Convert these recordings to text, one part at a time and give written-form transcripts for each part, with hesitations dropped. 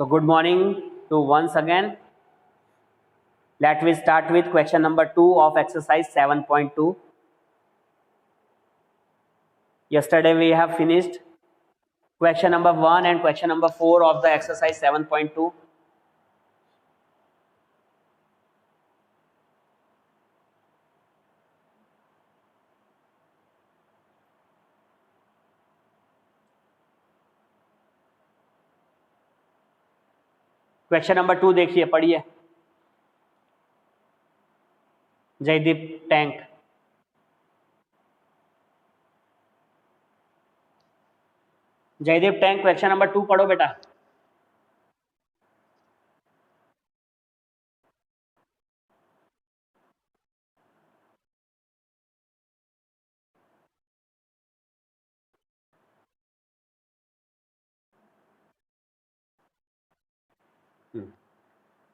So good morning to once again. Let me start with question number 2 of exercise 7.2. Yesterday we have finished question number 1 and question number 4 of the exercise 7.2. Question number 2 देखिए, पढ़िए। Jaideep tank. Jaideep tank question number 2 पढ़ो बेटा।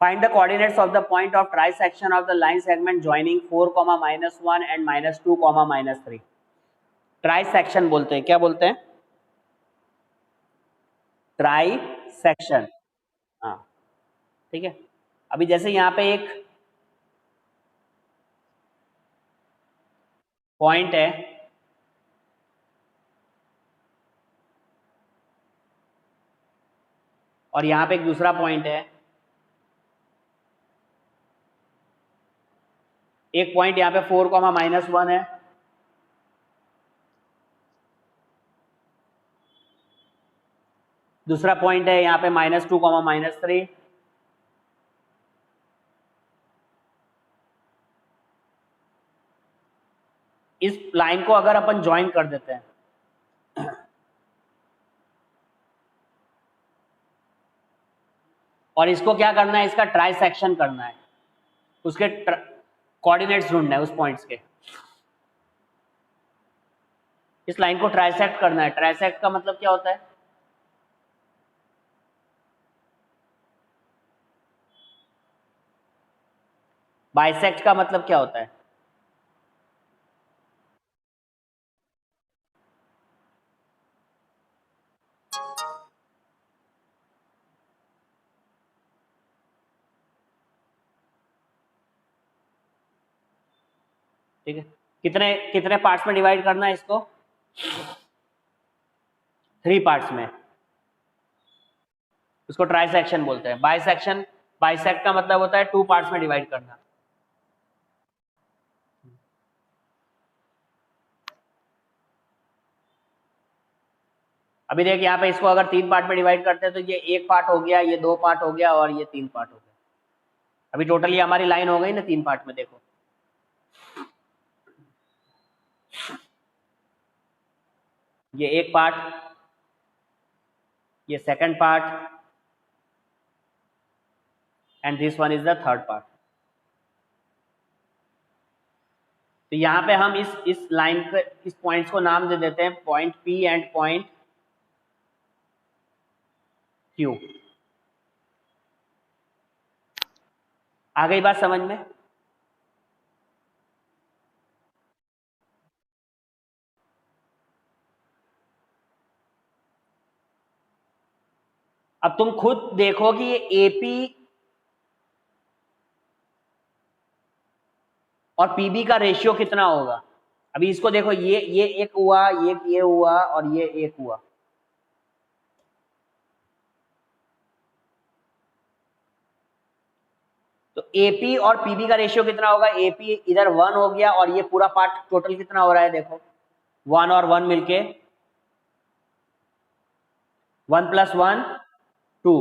Find the coordinates of the point of trisection of the line segment joining 4, -1 and -2, -3. Trisection बोलते हैं, क्या बोलते हैं? Trisection. हाँ, ठीक है। अभी जैसे यहाँ पे एक पॉइंट है और यहाँ पे एक दूसरा पॉइंट है। एक पॉइंट यहाँ पे 4, -1 है, दूसरा पॉइंट है यहाँ पे -2, -3। इस लाइन को अगर अपन ज्वाइन कर देते हैं और इसको क्या करना है, इसका ट्राइसेक्शन करना है, उसके कोऑर्डिनेट्स ढूंढना है उस पॉइंट्स के। इस लाइन को ट्राइसेक्ट करना है। ट्राइसेक्ट का मतलब क्या होता है? बाइसेक्ट का मतलब क्या होता है? ठीक है, कितने कितने पार्ट्स में डिवाइड करना है इसको? 3 पार्ट्स में। उसको ट्राइसेक्शन बोलते हैं। बाइसेक्ट का मतलब होता है 2 पार्ट्स में डिवाइड करना। अभी देख, यहाँ पे इसको अगर 3 पार्ट में डिवाइड करते हैं तो ये 1 पार्ट हो गया, ये 2 पार्ट हो गया और ये 3 पार्ट हो गया। अभी टोटली हमारी लाइन हो गई ना 3 पार्ट में। देखो, ये 1 पार्ट, ये second part and this one is the third part. तो यहाँ पे हम इस लाइन के इस पॉइंट्स को नाम दे देते हैं point P and point Q। आ गई बात समझ में? अब तुम खुद देखो कि ये AP और PB का रेशियो कितना होगा। अभी इसको देखो, ये एक हुआ, ये हुआ और ये एक हुआ। तो AP और PB का रेशियो कितना होगा? AP इधर 1 हो गया और ये पूरा पार्ट टोटल कितना हो रहा है? देखो, 1 और 1 मिलके 1 + 1 2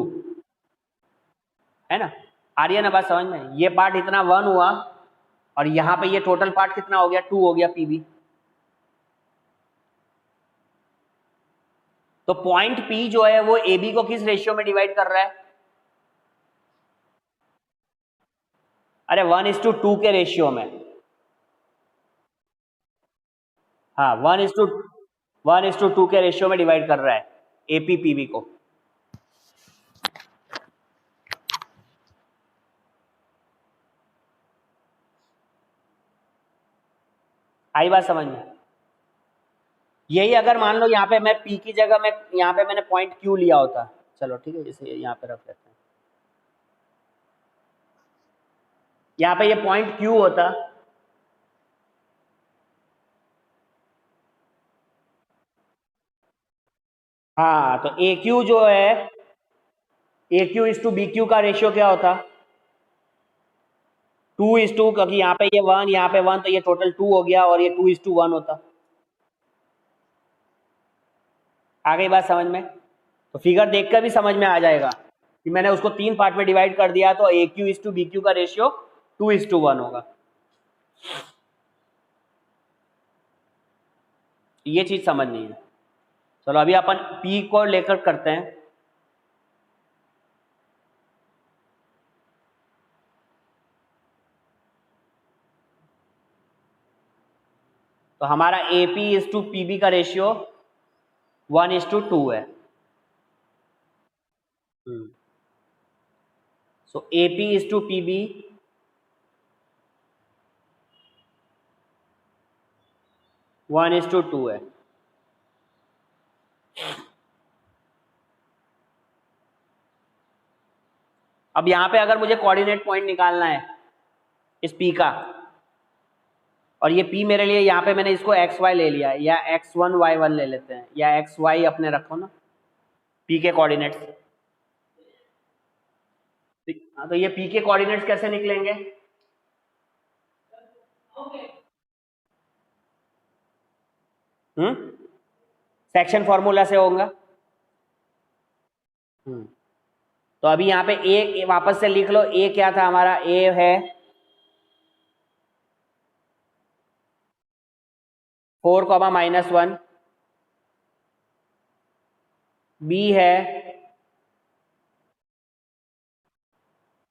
है ना। आ रही है ना बात समझ में? ये पार्ट इतना 1 हुआ और यहाँ पे ये टोटल पार्ट कितना हो गया? 2 हो गया PB। तो पॉइंट P जो है वो AB को किस रेशियो में डिवाइड कर रहा है? अरे 1:2 के रेशियो में। हाँ, 1:2 के रेशियो में डिवाइड कर रहा है AP PB को। आई बात समझ में? यही अगर मान लो यहाँ पे मैं P की जगह में यहाँ पे मैंने पॉइंट Q लिया होता चलो ठीक है, इसे यहाँ पे रख लेते हैं। यहाँ पे ये पॉइंट Q होता, हाँ, तो AQ जो है, AQ इज टू BQ का रेशियो क्या होता, 2:2, क्योंकि यहाँ पे ये 1, यहाँ पे 1, तो ये टोटल 2 हो गया और ये 2:1 होता। आ गई बात समझ में? तो फिगर देखकर भी समझ में आ जाएगा कि मैंने उसको 3 पार्ट में डिवाइड कर दिया, तो AQ इज टू BQ का रेशियो 2:1 होगा। ये चीज समझनी है। चलो अभी अपन P को लेकर करते हैं। तो हमारा AP इज टू PB का रेशियो 1:2 है। सो AP इज टू PB 1:2 है। अब यहाँ पे अगर मुझे कोऑर्डिनेट पॉइंट निकालना है इस P का, और ये P मेरे लिए यहाँ पे मैंने इसको XY ले लिया, या X1 Y1 ले लेते हैं, या XY अपने रखो ना P के कोऑर्डिनेट्स। हाँ, तो ये P के कोऑर्डिनेट्स कैसे निकलेंगे? सेक्शन फॉर्मूला से होगा। तो अभी यहाँ पे ए वापस से लिख लो, ए क्या था हमारा, ए है 4, -1, बी है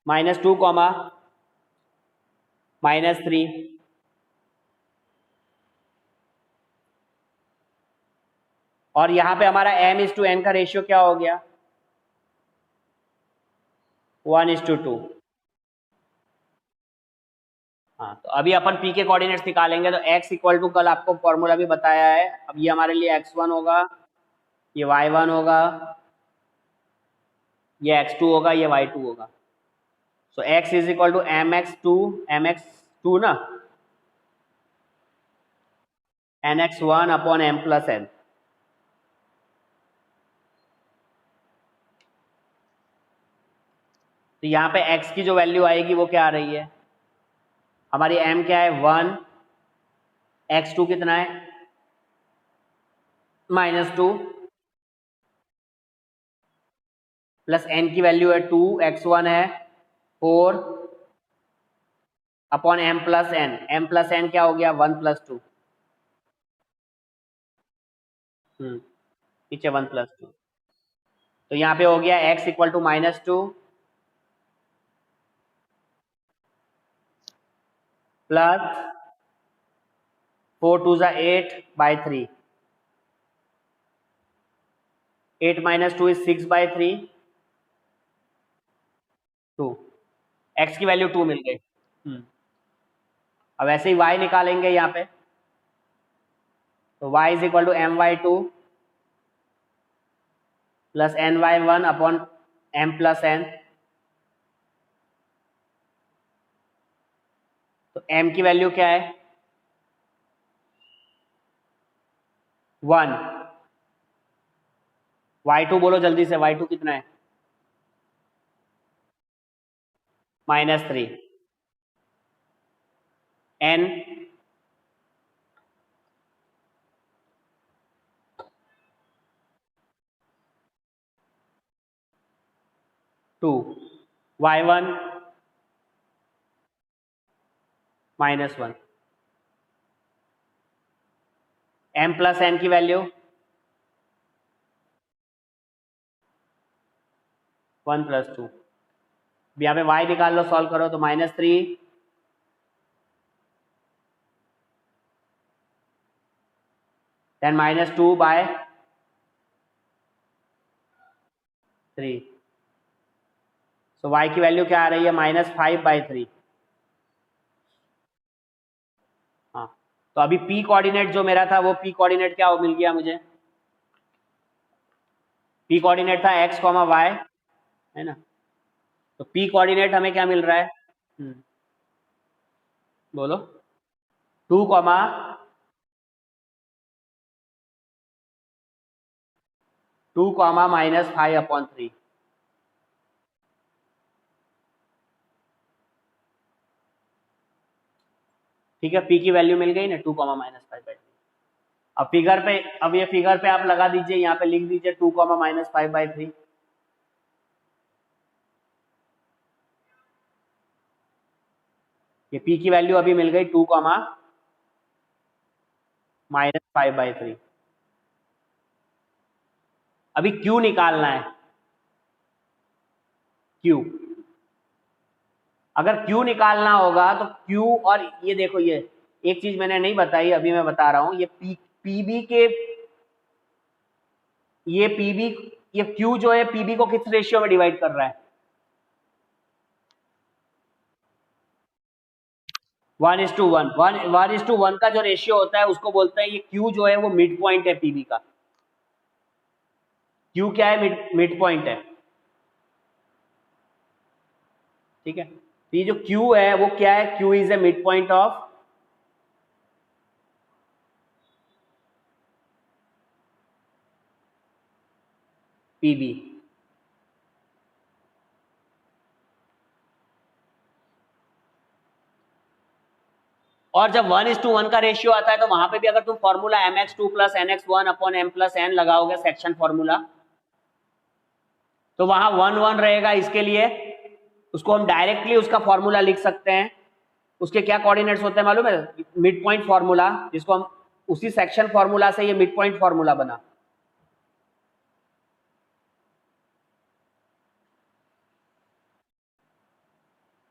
-2, -3, और यहाँ पे हमारा m:n का रेशियो क्या हो गया, 1:2। हाँ, तो अभी अपन P के कोऑर्डिनेट्स निकालेंगे। तो x इक्वल टू, कल आपको फॉर्मूला भी बताया है, अब ये हमारे लिए x1 होगा, ये y1 होगा, ये x2 होगा, ये y2 होगा। So x is equal to mx2 ना, nx1 अपॉन m+n। तो यहाँ पे x की जो वैल्यू आएगी वो क्या आ रही है, हमारी m क्या है 1, x2 कितना है -2, प्लस n की वैल्यू है 2, x1 है 4 अपॉन m+n क्या हो गया 1+2, नीचे 1+2। तो यहाँ पे हो गया x equal to -2 plus 4 2 8/3, 8 - 2 is 6/3, 2, x की वैल्यू 2 मिल गई। अब ऐसे ही y निकालेंगे यहाँ पे, तो y is equal to m/2 plus ny1 upon m+n। तो m की वैल्यू क्या है 1, y2 बोलो जल्दी से, y2 कितना है -3, n 2, y1 -1, m+n की वैल्यू 1+2। यहाँ पे y निकाल लो, सॉल्व करो, तो -3 देन -2/3। सो y की वैल्यू क्या आ रही है -5/3। हाँ, तो अभी p कोऑर्डिनेट जो मेरा था वो p कोऑर्डिनेट क्या मिल गया मुझे, पी कोऑर्डिनेट था एक्स कॉमा वाई, है ना। तो पी कोऑर्डिनेट हमें क्या मिल रहा है? बोलो। 2 -5/3। ठीक है, पी की वैल्यू मिल गई ना, 2 - -5/3। अब ये फिगर पे आप लगा दीजिए, यहाँ पे लिख दीजिए 2 - -5/3। ये पी की वैल्यू अभी मिल गई 2 - -5/3। अभी क्यू निकालना है, क्यू। अगर क्यू निकालना होगा तो क्यू, और ये देखो, ये एक चीज मैंने नहीं बताई, अभी मैं बता रहा हूं। ये पीबी के, ये पीबी, ये क्यू जो है पीबी को किस रेशियो में डिवाइड कर रहा है? 1:1। 1:1 का जो रेशियो होता है उसको बोलते हैं, ये क्यू जो है वो मिड पॉइंट है पीबी का। क्यू क्या है? मिड पॉइंट है। ठीक है, तो ये जो क्यू है वो क्या है? Q is a mid point of PB. और जब 1:1 का रेशियो आता है तो वहां पे भी अगर तुम फॉर्मूला mx2 + nx1/m+n लगाओगे, सेक्शन फॉर्मूला, तो वहां 1 रहेगा इसके लिए। उसको हम डायरेक्टली उसका फॉर्मूला लिख सकते हैं। उसके क्या कोऑर्डिनेट्स होते हैं मालूम है? मिड पॉइंट फॉर्मूला, जिसको हम उसी सेक्शन फॉर्मूला से ये मिड पॉइंट फॉर्मूला बना।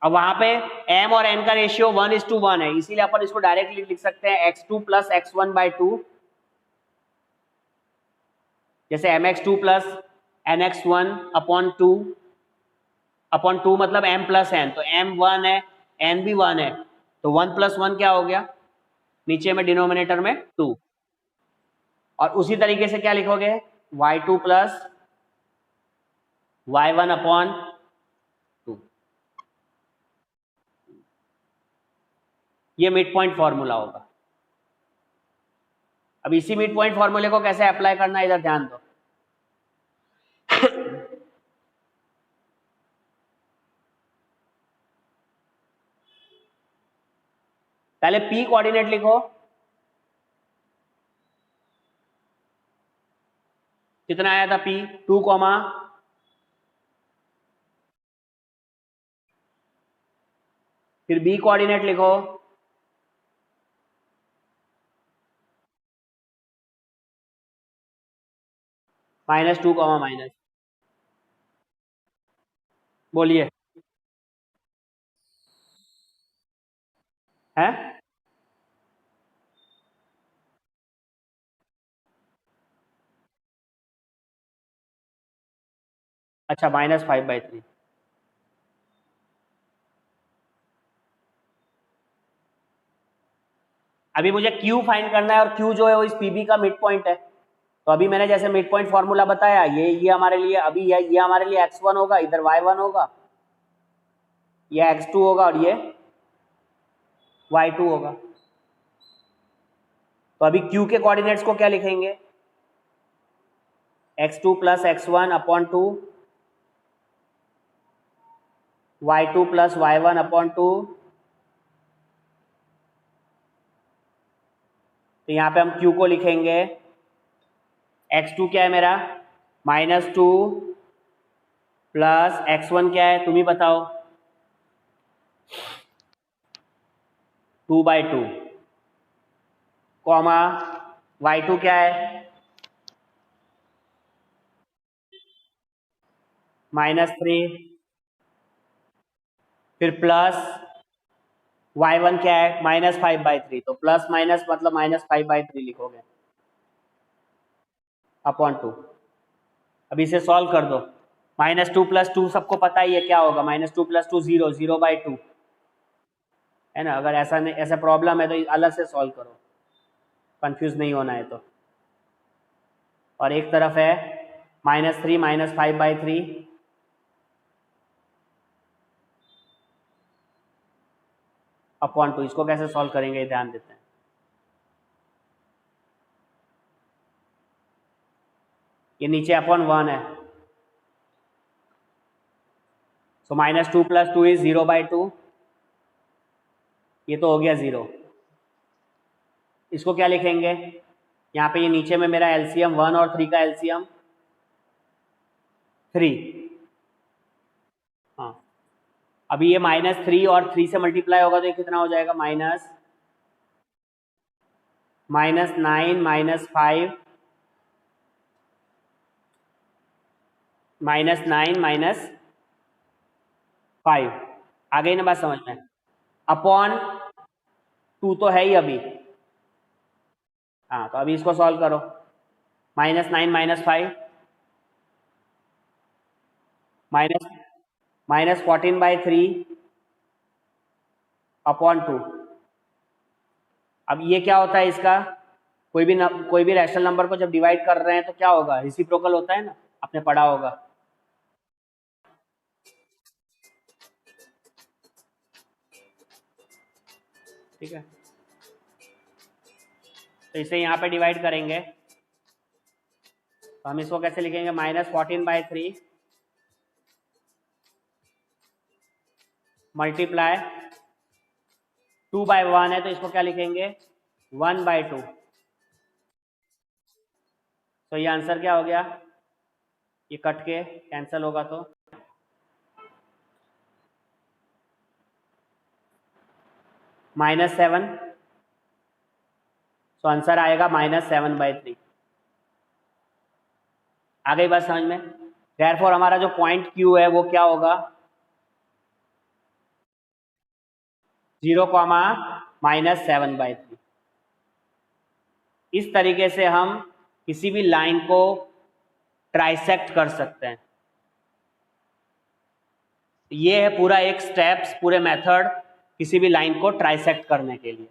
अब वहां पे m और n का रेशियो 1:1 है, इसीलिए अपन इसको डायरेक्टली लिख सकते हैं x2 + x1/2। जैसे mx2 + nx1/2 मतलब m+n, तो m 1 है, n भी 1 है, तो 1 + 1 क्या हो गया? नीचे में डिनोमिनेटर में 2। और उसी तरीके से क्या लिखोगे? y2 + y1/2। ये मिड पॉइंट फॉर्मूला होगा। अब इसी मिड पॉइंट फॉर्मूले को कैसे अप्लाई करना है, इधर ध्यान दो। पहले p कोऑर्डिनेट लिखो। कितना आया था p? 2, फिर b कोऑर्डिनेट लिखो। -2, माइनस। बोलिए। है? अच्छा, -5/3। अभी मुझे Q फाइंड करना है, और Q जो है वो इस PB का मिड पॉइंट है। तो अभी मैंने जैसे मिड पॉइंट फॉर्मूला बताया, ये हमारे लिए अभी ये हमारे लिए x1 होगा, इधर y1 होगा, ये x2 होगा, और ये y2 होगा। तो अभी Q के कोऑर्डिनेट्स को क्या लिखेंगे? x2 + x1/2, y2 + y1/2। तो यहाँ पे हम Q को लिखेंगे, x2 क्या है मेरा? -2 + x1 क्या है, तुम ही बताओ? 2/2, कॉमा y2 क्या है? -3, फिर प्लस y1 क्या है? -5/3। तो प्लस माइनस मतलब -5/3 लिखोगे, /2। अब इसे सॉल्व कर दो। -2 + 2 सबको पता ही है क्या होगा? -2 + 2 0, 0/2, है ना। अगर ऐसा प्रॉब्लम है तो अलग से सॉल्व करो, कंफ्यूज नहीं होना है तो। और एक तरफ है -3 -5/3 अपॉन 2। इसको कैसे सॉल्व करेंगे ये ध्यान देते हैं। ये नीचे अपॉन 1 है, सो -2 + 2 इज 0/2। ये तो हो गया 0। इसको क्या लिखेंगे, यहाँ पे ये नीचे में मेरा एलसीएम 1 और 3 का एलसीएम 3। हाँ, अभी ये -3 और 3 से मल्टीप्लाई होगा तो ये कितना हो जाएगा, -9 -5 -9 -5 आ गई ना बात समझ में। अपॉन 2 तो है ही अभी। हाँ, तो अभी इसको सॉल्व करो। -9 -5 -14/3 अपॉन 2। अब ये क्या होता है इसका, कोई भी रैशनल नंबर को जब डिवाइड कर रहे हैं तो क्या होगा, रेसिप्रोकल होता है ना, आपने पढ़ा होगा। ठीक है, तो इसे यहाँ पे डिवाइड करेंगे तो हम इसको कैसे लिखेंगे, -14/3 मल्टीप्लाई 2/1 है तो इसको क्या लिखेंगे, 1/2। तो ये आंसर क्या हो गया, ये कट के कैंसिल होगा तो -7। तो आंसर आएगा -7/3। आ गई बात समझ में। देयरफॉर हमारा जो पॉइंट Q है वो क्या होगा, 0, -7/3। इस तरीके से हम किसी भी लाइन को ट्राइसेक्ट कर सकते हैं। ये है पूरा एक स्टेप्स, पूरे मेथड किसी भी लाइन को ट्राइसेक्ट करने के लिए।